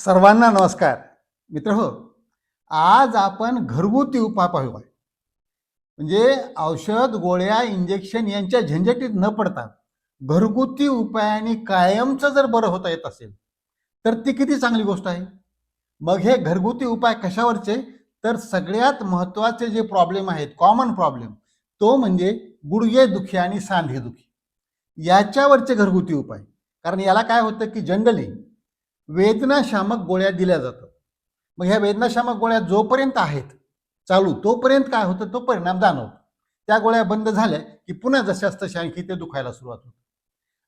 सर्वांना नमस्कार. मित्रहो, आज आपण घरगुती उपाय पाहूया. म्हणजे औषध, गोळ्या, इंजेक्शन यांच्या झंझटीत न पडता घरगुती उपायाने कायमचं जर बरं होता येत असेल तर ती किती चांगली गोष्ट आहे. मग हे घरगुती उपाय कशावरचे? तर सगळ्यात महत्त्वाचे जे प्रॉब्लेम आहेत, कॉमन प्रॉब्लेम, तो म्हणजे गुडघेदुखी आणि सांधेदुखी याच्यावरचे घरगुती उपाय. कारण याला काय होतं की जनरली वेदनाशामक गोळ्या दिल्या जातात. मग ह्या वेदनाशामक गोळ्या जोपर्यंत आहेत चालू तोपर्यंत काय होतं, तो परिणाम जाणवतो. त्या गोळ्या बंद झाल्या की पुन्हा जशास तशा आणखी ते दुखायला सुरुवात होते.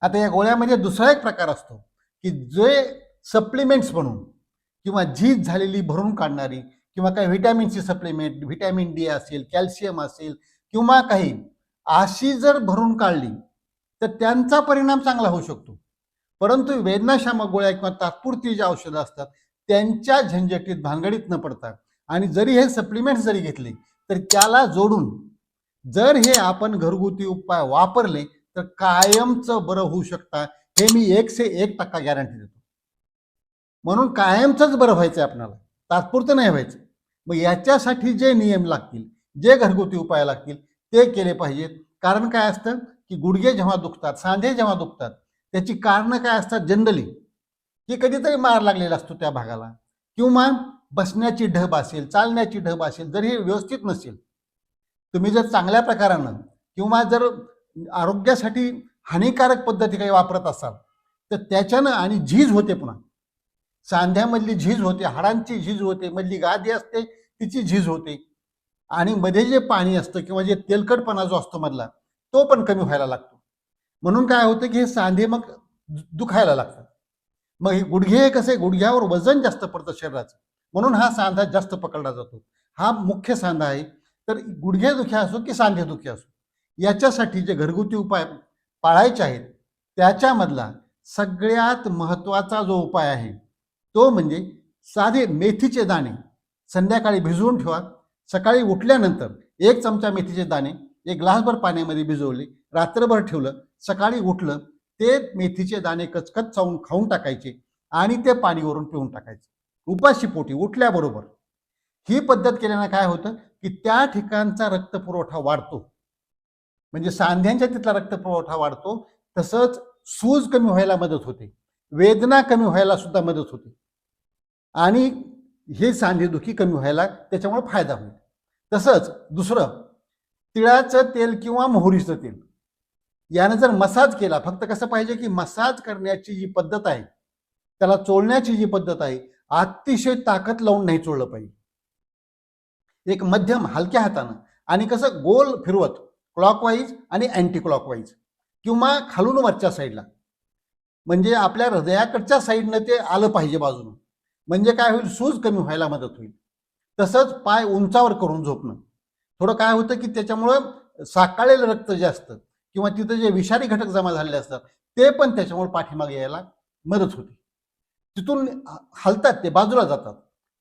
आता या गोळ्यामध्ये दुसरा एक प्रकार असतो की जे सप्लिमेंट्स म्हणून किंवा झीज झालेली भरून काढणारी किंवा काही व्हिटॅमिनची सप्लिमेंट, व्हिटॅमिन डी असेल, कॅल्शियम असेल किंवा काही अशी जर भरून काढली तर त्यांचा परिणाम चांगला होऊ शकतो. परंतु वेदनाशामक गोळ्या किंवा तात्पुरती जी औषधं असतात त्यांच्या झंझटीत भानगडीत न पडता आणि जरी हे सप्लिमेंट्स जरी घेतले तर त्याला जोडून जर हे आपण घरगुती उपाय वापरले तर कायमचं बरं होऊ शकता. हे मी 101% गॅरंटी देतो. म्हणून कायमचंच बरं व्हायचं आहे आपल्याला, तात्पुरतं नाही व्हायचं. मग याच्यासाठी जे नियम लागतील, जे घरगुती उपाय लागतील ते केले पाहिजेत. कारण काय असतं की गुडघे जेव्हा दुखतात, सांधे जेव्हा दुखतात, त्याची कारणं काय असतात जनरली की कधीतरी मार लागलेला असतो त्या भागाला किंवा बसण्याची ढब असेल, चालण्याची ढब असेल, जर हे व्यवस्थित नसेल, तुम्ही जर चांगल्या प्रकारानं किंवा जर आरोग्यासाठी हानिकारक पद्धती काही वापरत असाल तर त्याच्यानं आणि झीज होते, पुन्हा सांध्यामधली झीज होते, हाडांची झीज होते, मधली गादी असते तिची झीज होते आणि मध्ये जे पाणी असतं किंवा जे तेलकटपणा जो असतो मधला तो पण कमी व्हायला लागतो. म्हणून काय होतं की हे सांधे मग दुखायला लागतात. मग हे गुडघे कसे, गुडघ्यावर वजन जास्त पडतं शरीराचं, म्हणून हा सांधा जास्त पकडला जातो. हा मुख्य सांधा आहे. तर गुडघेदुखी असो की सांधेदुखी असो, याच्यासाठी जे घरगुती उपाय पाळायचे आहेत त्याच्यामधला सगळ्यात महत्त्वाचा जो उपाय आहे तो म्हणजे साधे मेथीचे दाणे संध्याकाळी भिजवून ठेवा. सकाळी उठल्यानंतर 1 चमचा मेथीचे दाणे 1 ग्लासभर पाण्यामध्ये भिजवले, रात्रभर ठेवलं, सकाळी उठलं ते मेथीचे दाणे कचकच चावून खाऊन टाकायचे आणि ते पाणीवरून पिऊन टाकायचे उपाशी पोटी उठल्याबरोबर. ही पद्धत केल्यानं काय होतं की त्या ठिकाणचा रक्तपुरवठा वाढतो, म्हणजे सांध्यांच्या तिथला रक्तपुरवठा वाढतो. तसंच सूज कमी व्हायला मदत होते, वेदना कमी व्हायला सुद्धा मदत होते आणि हे सांधेदुखी कमी व्हायला त्याच्यामुळे फायदा होईल. तसंच दुसरं, तिळाचं तेल किंवा मोहरीचं तेल यानं जर मसाज केला, फक्त कसं पाहिजे की मसाज करण्याची जी पद्धत आहे, त्याला चोळण्याची जी पद्धत आहे, अतिशय ताकद लावून नाही चोळलं पाहिजे. एक मध्यम हलक्या हातानं आणि कसं गोल फिरवत, क्लॉकवाईज आणि अँटी क्लॉकवाईज किंवा खालून वरच्या साईडला, म्हणजे आपल्या हृदयाकडच्या साईडनं ते आलं पाहिजे बाजूनं. म्हणजे काय होईल, सूज कमी व्हायला मदत होईल. तसंच पाय उंचावर करून झोपणं, थोडं काय होतं की त्याच्यामुळं साकाळलेलं रक्त जे असतं किंवा तिथं जे विषारी घटक जमा झालेले असतात ते पण त्याच्यामुळे पाठीमागे यायला मदत होते. तिथून हलतात, ते बाजूला जातात,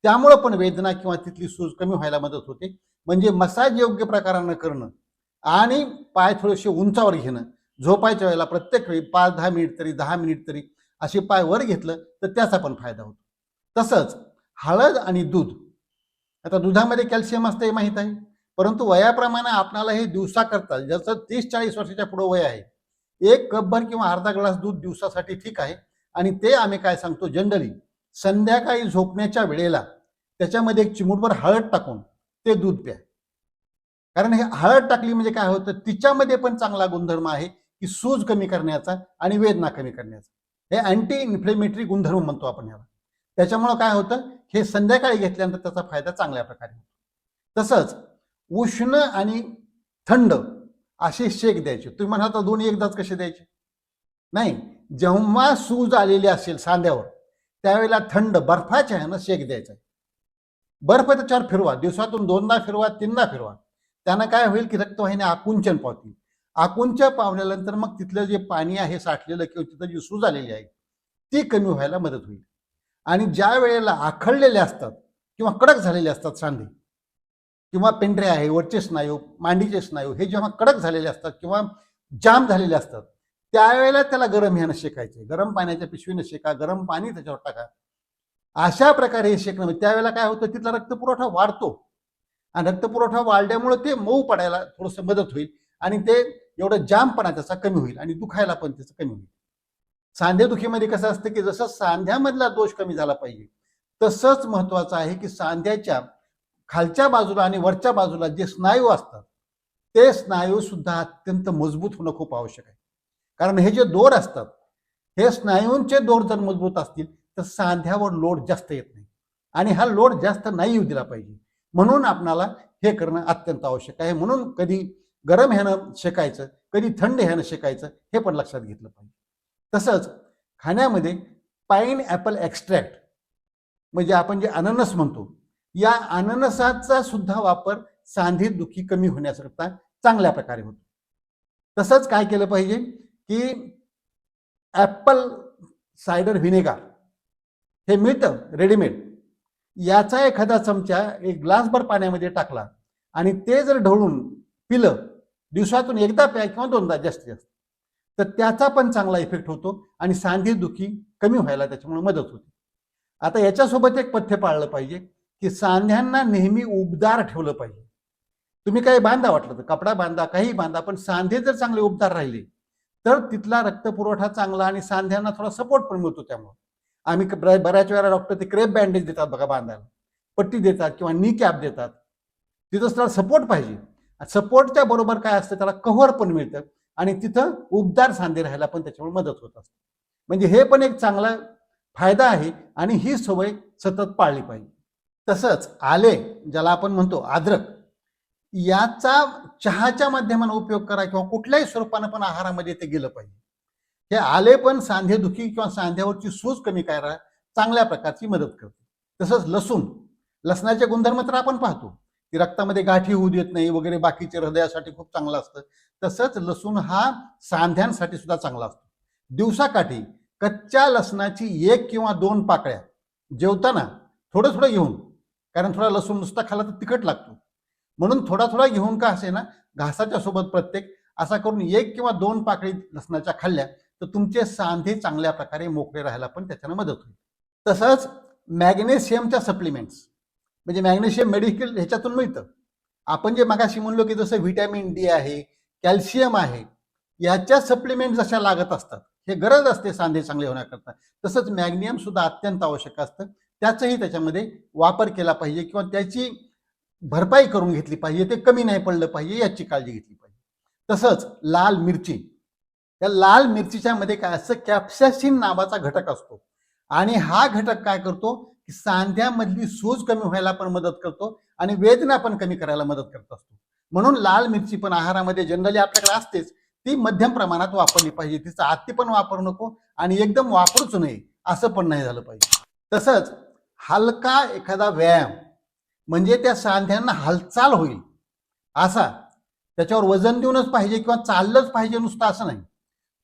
त्यामुळं पण वेदना किंवा तिथली सूज कमी व्हायला मदत होते. म्हणजे मसाज योग्य प्रकारानं करणं आणि पाय थोडेसे उंचावर घेणं, झोपायच्या वेळेला प्रत्येक वेळी 5-10 मिनिट तरी, 10 मिनिट तरी असे पाय वर घेतलं तर त्याचा पण फायदा होतो. तसंच हळद आणि दूध, आता दुधामध्ये कॅल्शियम असतं हे माहीत आहे, परंतु वयाप्रमाणे आपणाला हे दिवसा करता, जसं 30-40 वर्षाच्या पुढे वय आहे, 1 कपभर किंवा अर्धा ग्लास दूध दिवसासाठी ठीक आहे. आणि ते आम्ही काय सांगतो जनरली संध्याकाळी झोपण्याच्या वेळेला त्याच्यामध्ये 1 चिमूटभर हळद टाकून ते दूध प्या. कारण हे हळद टाकली म्हणजे काय होतं, तिच्यामध्ये पण चांगला गुणधर्म आहे की सूज कमी करण्याचा आणि वेदना कमी करण्याचा. हे अँटी इन्फ्लेमेटरी गुणधर्म म्हणतो आपण याला. त्याच्यामुळं काय होतं, हे संध्याकाळी घेतल्यानंतर त्याचा फायदा चांगल्या प्रकारे होतो. तसंच उष्ण आणि थंड असे शेक द्यायचे. तुम्ही म्हणाल तर दोन्ही एकदाच कसे द्यायचे? नाही, जेव्हा सूज आलेली असेल सांध्यावर त्यावेळेला थंड बर्फाच्या ह्यानं शेक द्यायचा. बर्फ त्याच्यावर फिरवा, दिवसातून 2दा फिरवा, 3दा फिरवा. त्यानं काय होईल की रक्तवाहिन्या आकुंचन पावतील. आकुंचन पावल्यानंतर मग तिथलं जे पाणी आहे साठलेलं किंवा तिथं जी सूज आलेली आहे ती कमी व्हायला मदत होईल. आणि ज्या वेळेला आखडलेले असतात किंवा कडक झालेले असतात सांधे किंवा पेंढरे आहे, वरचे स्नायू, मांडीचे स्नायू हे जेव्हा कडक झालेले असतात किंवा जाम झालेले असतात त्यावेळेला त्याला गरम ह्यानं शेकायचे. गरम पाण्याच्या पिशवीनं शेका, गरम पाणी त्याच्यावर टाका. अशा प्रकारे हे शेकणं, त्यावेळेला काय होतं, तिथला रक्तपुरवठा वाढतो आणि रक्तपुरवठा वाढल्यामुळे ते मऊ पडायला थोडंसं मदत होईल आणि ते एवढं जामपणा त्याचा कमी होईल आणि दुखायला पण त्याचं कमी होईल. सांधेदुखीमध्ये कसं असतं की जसं सांध्यामधला दोष कमी झाला पाहिजे, तसंच महत्वाचं आहे की सांध्याच्या खालच्या बाजूला आणि वरच्या बाजूला जे स्नायू असतात ते स्नायू सुद्धा अत्यंत मजबूत होणं खूप आवश्यक आहे. कारण हे जे दोर असतात, हे स्नायूंचे दोर जर मजबूत असतील तर सांध्यावर लोड जास्त येत नाही आणि हा लोड जास्त नाही येऊ दिला पाहिजे. म्हणून आपणाला हे करणं अत्यंत आवश्यक आहे. म्हणून कधी गरम ह्यानं शेकायचं, कधी थंड ह्यानं शेकायचं, हे पण लक्षात घेतलं पाहिजे. तसंच खाण्यामध्ये पाईन ॲपल एक्स्ट्रॅक्ट म्हणजे आपण जे अननस म्हणतो, या अननसाचा सुद्धा वापर सांधी दुखी कमी होण्याकरता चांगल्या प्रकारे होतो. तसंच काय केलं पाहिजे की ॲपल सायडर व्हिनेगार हे मिळतं रेडीमेड, याचा एखादा चमचा एक ग्लासभर पाण्यामध्ये टाकला आणि ते जर ढवळून पिलं, दिवसातून एकदा प्या किंवा दोनदा जास्तीत जास्त, तर त्याचा पण चांगला इफेक्ट होतो आणि सांधी दुखी कमी व्हायला त्याच्यामुळे मदत होते. आता याच्यासोबत एक पथ्य पाळलं पाहिजे की सांध्यांना नेहमी उबदार ठेवलं पाहिजे. तुम्ही काही बांधा, वाटलं तर कपडा बांधा, काही बांधा, पण सांधे जर चांगले उबदार राहिले तर तिथला रक्तपुरवठा चांगला आणि सांध्यांना थोडा सपोर्ट पण मिळतो. त्यामुळे आम्ही बऱ्याच वेळा डॉक्टर ते क्रेप बँडेज देतात बघा बांधायला, पट्टी देतात किंवा नी कॅप देतात. तिथं त्याला सपोर्ट पाहिजे. सपोर्टच्या बरोबर काय असतं, त्याला कव्हर पण मिळतं आणि तिथं उबदार सांधे राहायला पण त्याच्यामुळे मदत होत असते. म्हणजे हे पण एक चांगला फायदा आहे आणि ही सवय सतत पाळली पाहिजे. तसंच आले, ज्याला आपण म्हणतो अद्रक, याचा चहाच्या माध्यमाने उपयोग करा किंवा कुठल्याही स्वरूपानं पण आहारामध्ये ते गेलं पाहिजे. हे आले पण सांधेदुखी किंवा सांध्यावरची सूज कमी करायला चांगल्या प्रकारची मदत करते. तसंच लसूण, लसणाचे गुणधर्म तर आपण पाहतो की रक्तामध्ये गाठी होऊ देत नाही वगैरे, बाकीचे हृदयासाठी खूप चांगलं असतं. तसंच लसूण हा सांध्यांसाठी सुद्धा चांगला असतो. दिवसाकाठी कच्च्या लसणाची 1 किंवा 2 पाकळ्या जेवताना थोडं थोडं घेऊन, कारण थोडा लसूण नुसता खाला तर तिखट लागतो, म्हणून थोडा थोडा घेऊन का असे ना, घासाच्या सोबत प्रत्येक असा करून 1 किंवा 2 पाकळी लसणाच्या खाल्ल्या तर तुमचे सांधे चांगल्या प्रकारे मोकळे राहायला पण त्याच्यानं मदत होईल. तसंच मॅग्नेशियमच्या सप्लिमेंट्स, म्हणजे मॅग्नेशियम मेडिकल ह्याच्यातून मिळतं. आपण जे मगाशी म्हणलो की जसं व्हिटॅमिन डी आहे, कॅल्शियम आहे, याच्या सप्लिमेंट जशा लागत असतात, हे गरज असते सांधे चांगले होण्याकरता, तसंच मॅग्नियम सुद्धा अत्यंत आवश्यक असतं. त्याचाही त्याच्यामध्ये वापर केला पाहिजे किंवा त्याची भरपाई करून घेतली पाहिजे, ते कमी नाही पडलं पाहिजे याची काळजी घेतली पाहिजे. तसंच लाल मिरची, त्या लाल मिरचीच्या मध्ये काय असतं, कॅप्सासिन नावाचा घटक असतो आणि हा घटक काय करतो की सांध्यामधली सूज कमी व्हायला पण मदत करतो आणि वेदना पण कमी करायला मदत करत असतो. म्हणून लाल मिरची पण आहारामध्ये जनरली आपल्याकडे असतेच, ती मध्यम प्रमाणात वापरली पाहिजे. तिचा अति पण वापर नको आणि एकदम वापरूच नये असं पण नाही झालं पाहिजे. तसंच हलका एखादा व्यायाम, म्हणजे त्या सांध्यांना हालचाल होईल असा, त्याच्यावर वजन देऊनच पाहिजे किंवा चाललंच पाहिजे नुसतं असं नाही.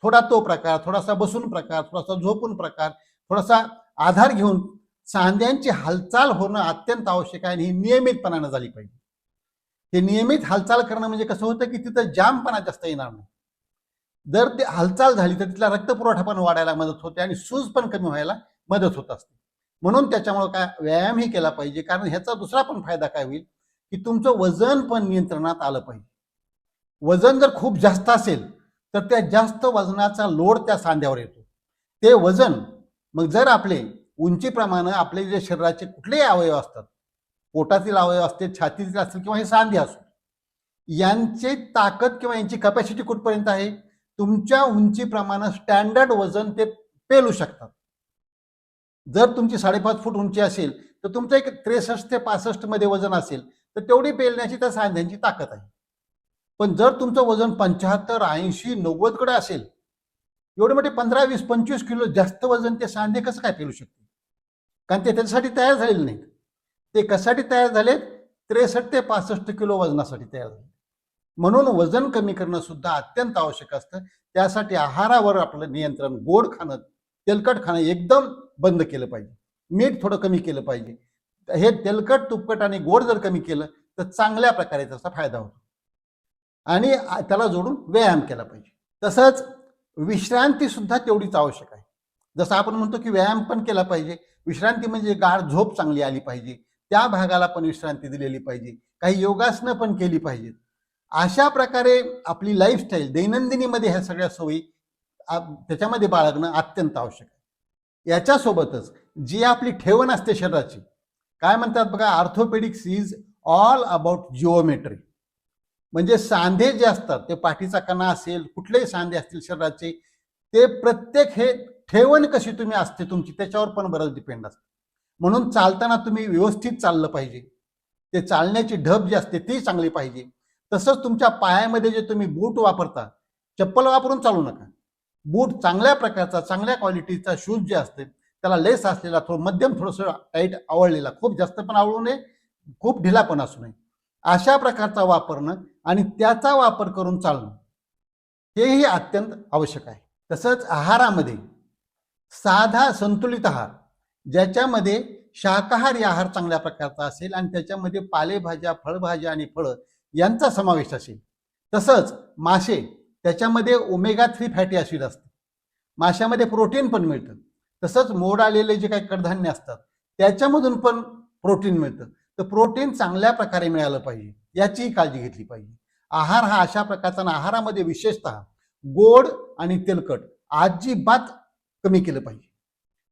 थोडा तो प्रकार, थोडासा बसून प्रकार, थोडासा झोपून प्रकार, थोडासा आधार घेऊन सांध्यांची हालचाल होणं अत्यंत आवश्यक आहे आणि ही नियमितपणानं झाली पाहिजे. हे नियमित हालचाल करणं म्हणजे कसं होतं की तिथं जामपणा जास्त येणार नाही. जर ते हालचाल झाली तर तिथला रक्तपुरवठा पण वाढायला मदत होते आणि सूज पण कमी व्हायला मदत होत असते. म्हणून त्याच्यामुळे काय व्यायामही केला पाहिजे, कारण ह्याचा दुसरा पण फायदा काय होईल की तुमचं वजन पण नियंत्रणात आलं पाहिजे. वजन जर खूप जास्त असेल तर त्या जास्त वजनाचा लोड त्या सांध्यावर येतो. ते वजन मग जर आपले उंचीप्रमाणे आपले जे शरीराचे कुठलेही अवयव असतात, पोटातील अवयव असते, छातीतील असतील किंवा हे सांधे असो, यांची ताकद किंवा यांची कॅपॅसिटी कुठपर्यंत आहे, तुमच्या उंचीप्रमाणे स्टँडर्ड वजन ते पेलू शकतात. जर तुमची 5.5 फूट उंची असेल तर तुमचं एक 63 ते 65 मध्ये वजन असेल तर तेवढी पेलण्याची त्या सांध्यांची ताकद आहे. पण जर तुमचं वजन 75, 80, 90 कडे असेल, एवढे मोठे 15, 20, 25 किलो जास्त वजन ते सांधे कसं काय पेलू शकते? कारण ते त्याच्यासाठी तयार झालेले नाहीत. ते कशासाठी तयार झालेत? 63 ते 65 किलो वजनासाठी तयार झाले. म्हणून वजन कमी करणं सुद्धा अत्यंत आवश्यक असतं. त्यासाठी आहारावर आपलं नियंत्रण, गोड खाणं, तेलकट खाणं एकदम बंद केलं पाहिजे. मीठ थोडं कमी केलं पाहिजे. हे तेलकट, तुपकट आणि गोड जर कमी केलं तर चांगल्या प्रकारे त्याचा फायदा होतो आणि त्याला जोडून व्यायाम केला पाहिजे. तसंच विश्रांती सुद्धा तेवढीच आवश्यक आहे. जसं आपण म्हणतो की व्यायाम पण केला पाहिजे, विश्रांती म्हणजे गाढ झोप चांगली आली पाहिजे, त्या भागाला पण विश्रांती दिलेली पाहिजे, काही योगासनं पण केली पाहिजेत. अशा प्रकारे आपली लाईफस्टाईल दैनंदिनीमध्ये ह्या सगळ्या सोयी त्याच्यामध्ये बाळगणं अत्यंत आवश्यक आहे. याच्यासोबतच जी आपली ठेवण असते शरीराची, काय म्हणतात बघा, orthopaedics is all about geometry. म्हणजे सांधे जे असतात ते पाठीचा कणा असेल, कुठलेही सांधे असतील शरीराचे, ते प्रत्येक हे ठेवण कशी तुम्ही असते तुमची त्याच्यावर पण बरंच डिपेंड असतं. म्हणून चालताना तुम्ही व्यवस्थित चाललं पाहिजे, ते चालण्याची ढब जी असते ती चांगली पाहिजे. तसंच तुमच्या पायामध्ये जे तुम्ही बूट वापरता, चप्पल वापरून चालू नका. बूट चांगल्या प्रकारचा, चांगल्या क्वालिटीचा शूज जे असते, त्याला लेस असलेला, थोडं मध्यम, थोडंसं टाईट आवळलेला, खूप जास्त पण आवळू नये, खूप ढिला पण असू नये, अशा प्रकारचा वापरणं आणि त्याचा वापर करून चालणं हेही अत्यंत आवश्यक आहे. तसंच आहारामध्ये साधा संतुलित आहार, ज्याच्यामध्ये शाकाहारी आहार चांगल्या प्रकारचा असेल आणि त्याच्यामध्ये पालेभाज्या, फळभाज्या आणि फळं यांचा समावेश असेल. तसंच मासे, त्याच्यामध्ये ओमेगा 3 फॅटी ॲसिड असतं, माशामध्ये प्रोटीन पण मिळतं. तसंच मोड आलेले जे काही कडधान्य असतात त्याच्यामधून पण प्रोटीन मिळतं. तर प्रोटीन चांगल्या प्रकारे मिळालं पाहिजे, याचीही काळजी घेतली पाहिजे. आहार हा अशा प्रकारचा, आहारामध्ये विशेषतः गोड आणि तेलकट अजिबात कमी केलं पाहिजे.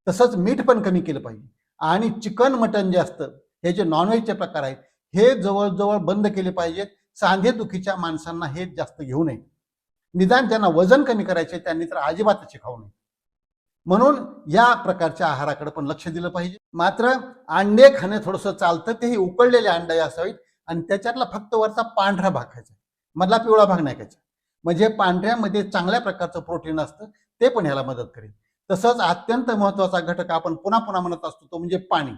तसंच मीठ पण कमी केलं पाहिजे. आणि चिकन, मटन जे असतं, हे जे नॉनव्हेजचे प्रकार आहेत, हे जवळजवळ बंद केले पाहिजेत. सांधेदुखीच्या माणसांना हे जास्त घेऊ नये. निदान ज्यांना वजन कमी करायचे त्यांनी तर अजिबातच खाऊ नये. म्हणून या प्रकारच्या आहाराकडे पण लक्ष दिलं पाहिजे. मात्र अंडे खाणे थोडंसं चालतं, तेही उकळलेले अंडे असावेत आणि त्याच्यातला फक्त वरचा पांढरा भाग खायचा, मधला पिवळा भाग नाही खायचा. म्हणजे पांढऱ्यामध्ये चांगल्या प्रकारचं प्रोटीन असतं, ते पण ह्याला मदत करेल. तसंच अत्यंत महत्त्वाचा घटक आपण पुन्हा पुन्हा म्हणत असतो तो म्हणजे पाणी.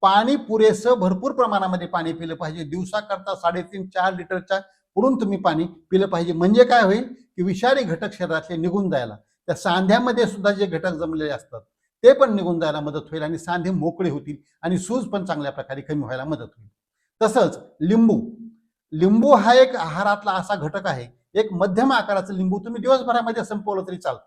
पाणी पुरेसं भरपूर प्रमाणामध्ये पाणी पिलं पाहिजे. दिवसाकरता 3.5-4 लिटरच्या पुढून तुम्ही पाणी पिलं पाहिजे. म्हणजे काय होईल की विषारी घटक शरीरातले निघून जायला, त्या सांध्यामध्ये सुद्धा जे घटक जमलेले असतात ते पण निघून जायला मदत होईल आणि सांधे मोकळे होतील आणि सूज पण चांगल्या प्रकारे कमी व्हायला मदत होईल. तसंच लिंबू, लिंबू हा एक आहारातला असा घटक आहे, एक मध्यम आकाराचं लिंबू तुम्ही दिवसभरामध्ये संपवलं तरी चालतं.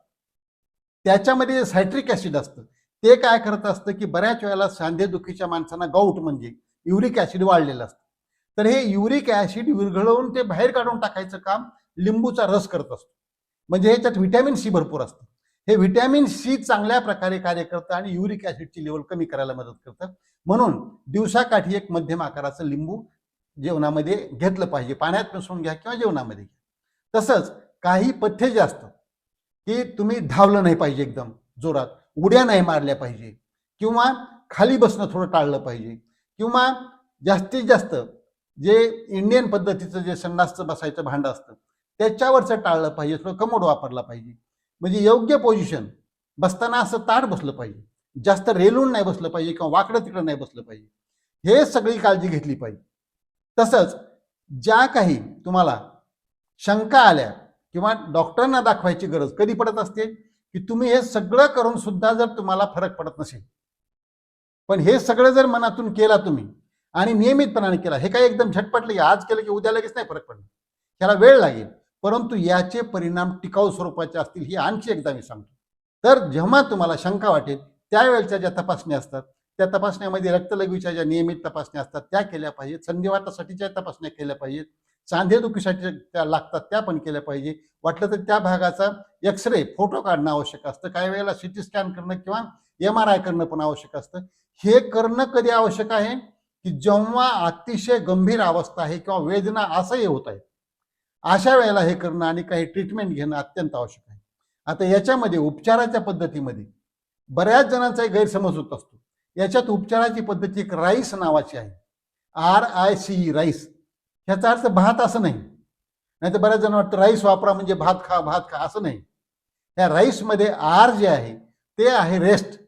त्याच्यामध्ये सायट्रिक ॲसिड असतं, ते काय करत असतं की बऱ्याच वेळेला सांधेदुखीच्या माणसांना गाऊट म्हणजे युरिक ॲसिड वाढलेलं असतं. तर हे युरिक ॲसिड विरघळवून ते बाहेर काढून टाकायचं काम लिंबूचा रस करत असतो. म्हणजे ह्याच्यात व्हिटॅमिन सी भरपूर असतं. हे व्हिटॅमिन सी चांगल्या प्रकारे कार्य करतं आणि युरिक ॲसिडची लेवल कमी करायला मदत करतं. म्हणून दिवसाकाठी एक मध्यम आकाराचं लिंबू जेवणामध्ये घेतलं पाहिजे. पाण्यात मिसळून घ्या किंवा जेवणामध्ये घ्या. तसंच काही पथ्य जे असतात की तुम्ही धावलं नाही पाहिजे एकदम जोरात, उड्या नाही मारल्या पाहिजे, किंवा खाली बसणं थोडं टाळलं पाहिजे, किंवा जास्तीत जास्त जे इंडियन पद्धतीचं जे संडासचं बसायचं भांडं असतं त्याच्यावरचं टाळलं पाहिजे, थोडं कमोड वापरला पाहिजे. म्हणजे योग्य पोझिशन, बसताना असं ताठ बसलं पाहिजे, जास्त रेलून नाही बसलं पाहिजे किंवा वाकडं तिकडं नाही बसलं पाहिजे. हे सगळी काळजी घेतली पाहिजे. तसंच ज्या काही तुम्हाला शंका आल्या किंवा डॉक्टरांना दाखवायची गरज कधी पडत असते की तुम्ही हे सगळं करून सुद्धा जर तुम्हाला फरक पडत नसेल, पण हे सगळं जर मनातून केला तुम्ही आणि नियमितपणाने केला, हे काही एकदम झटपट लगे आज केलं की उद्या लगेच नाही फरक पडणार, ह्याला वेळ लागेल, परंतु याचे परिणाम टिकाऊ स्वरूपाचे असतील ही आणखी एकदा मी सांगतो. तर जेव्हा तुम्हाला शंका वाटेल त्यावेळेच्या ज्या तपासण्या असतात, त्या तपासण्यामध्ये रक्तलघवीच्या ज्या नियमित तपासण्या असतात त्या केल्या पाहिजेत, संधिवातासाठीच्या तपासण्या केल्या पाहिजेत, सांधेदुखीसाठी त्या लागतात त्या पण केल्या पाहिजे. वाटलं तर त्या भागाचा एक्सरे, फोटो काढणं आवश्यक असतं. काही वेळेला सिटी स्कॅन करणं किंवा MRI करणं पण आवश्यक असतं. हे करणं कधी आवश्यक आहे की जेव्हा अतिशय गंभीर अवस्था आहे किंवा वेदना असह्य होत आहे, अशा वेळेला हे करणं आणि काही ट्रीटमेंट घेणं अत्यंत आवश्यक आहे. आता याच्यामध्ये उपचाराच्या पद्धतीमध्ये बऱ्याच जणांचा गैरसमज होत असतो. याच्यात उपचाराची पद्धती एक राईस नावाची आहे, RICE, राईस. ह्याचा अर्थ भात असं नाही, नाही तर बऱ्याच जण वाटतं राईस वापरा म्हणजे भात खा, भात खा, असं नाही. या राईसमध्ये R जे आहे ते आहे रेस्ट,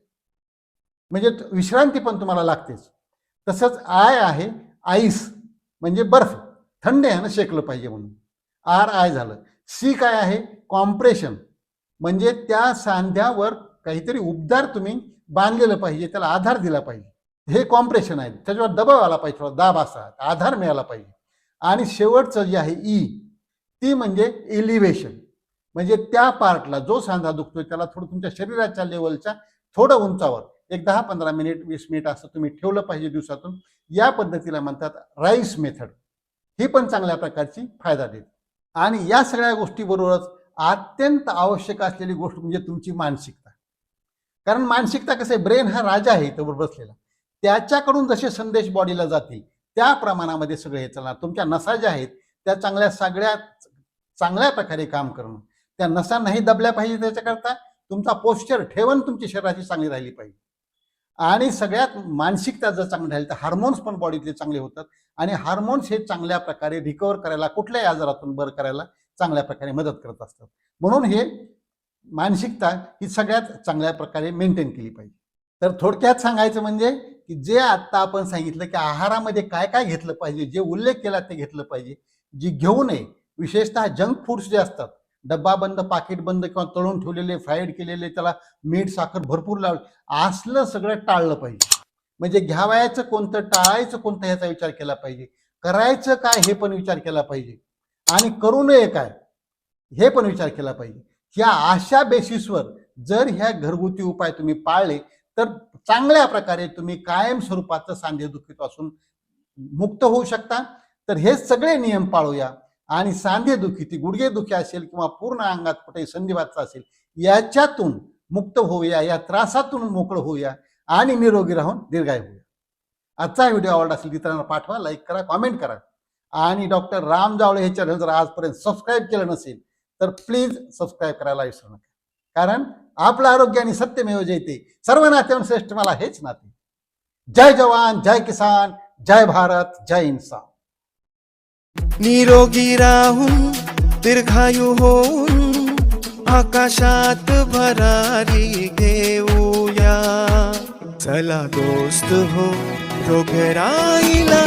म्हणजे विश्रांती पण तुम्हाला लागतेच. तसंच I आहे आईस, म्हणजे बर्फ, थंड ह्यानं शेकलं पाहिजे म्हणून RI झालं. C काय आहे, कॉम्प्रेशन, म्हणजे त्या सांध्यावर काहीतरी उबदार तुम्ही बांधलेलं पाहिजे, त्याला आधार दिला पाहिजे, हे कॉम्प्रेशन आहे. त्याच्यावर दबाव आला पाहिजे, थोडा दाब असा, आधार मिळाला पाहिजे. आणि शेवटचं जे आहे E, ती म्हणजे एलिव्हेशन, म्हणजे त्या पार्टला जो सांधा दुखतोय त्याला थोडं तुमच्या शरीराच्या लेवलच्या थोडं उंचावर एक 10-15 मिनिट 20 मिनिट असं तुम्ही ठेवलं पाहिजे दिवसातून. या पद्धतीला म्हणतात राईस मेथड. ही पण चांगल्या प्रकारची फायदा देते. आणि या सगळ्या गोष्टीबरोबरच अत्यंत आवश्यक असलेली गोष्ट म्हणजे तुमची मानसिकता. कारण मानसिकता कसं आहे, ब्रेन हा राजा आहे इथं बसलेला. त्याच्याकडून जसे संदेश बॉडीला जातील त्या प्रमाणामध्ये सगळे हे चालणार. तुमच्या नसा ज्या आहेत त्या सगळ्या चांगल्या प्रकारे काम करणं. त्या नसा नाही दबल्या पाहिजे त्याच्याकरता तुमचा पोश्चर ठेवून तुमची शरीराची चांगली राहिली पाहिजे. आणि सगळ्यात मानसिकता जर चांगली राहिली तर हार्मोन्स पण बॉडीतले चांगले होतात आणि हार्मोन्स हे चांगल्या प्रकारे रिकवर करायला, कुठल्याही आजारातून बरं करायला चांगल्या प्रकारे मदत करत असतात. म्हणून हे मानसिकता ही सगळ्यात चांगल्या प्रकारे मेंटेन केली पाहिजे. तर थोडक्यात सांगायचं म्हणजे की जे आता आपण सांगितलं की आहारामध्ये काय काय घेतलं पाहिजे, जे उल्लेख केला ते घेतलं पाहिजे, जी घेऊ नये, विशेषतः जंक फूड्स जे असतात, डब्बा बंद, पाकिट बंद किंवा तळून ठेवलेले, फ्राईड केलेले, त्याला मीठ साखर भरपूर लावलं, असलं सगळं टाळलं पाहिजे. म्हणजे घ्यावायचं कोणतं, टाळायचं कोणतं ह्याचा विचार केला पाहिजे. करायचं काय हे पण विचार केला पाहिजे आणि करू नये काय हे पण विचार केला पाहिजे. ह्या अशा बेसिसवर जर ह्या घरगुती उपाय तुम्ही पाळले तर चांगल्या प्रकारे तुम्ही कायम स्वरूपाचं सांधेदुखीपासून मुक्त होऊ शकता. तर हे सगळे नियम पाळूया आणि सांधेदुखी, ती गुडघेदुखी असेल किंवा पूर्ण अंगात कुठे संधिवात असेल, याच्यातून मुक्त होऊया, या त्रासातून मोकळं होऊया आणि निरोगी राहून दीर्घायू होऊया. आजचा व्हिडिओ आवडला असेल इतरांना पाठवा, लाईक करा, कॉमेंट करा आणि डॉक्टर राम जावळे हे चॅनल जर आजपर्यंत सबस्क्राईब केलं नसेल तर प्लीज सबस्क्राईब करायला विसरू नका. कारण आपलं आरोग्य आणि सत्यमेव जयते. सर्व नात्यांवर श्रेष्ठ मला हेच नाते. जय जवान, जय किसान, जय भारत, जय इन्सान. निरोगी राहून दीर्घायू होऊन आकाशात भरारी घेऊया. चला दोस्त हो, रोगराईला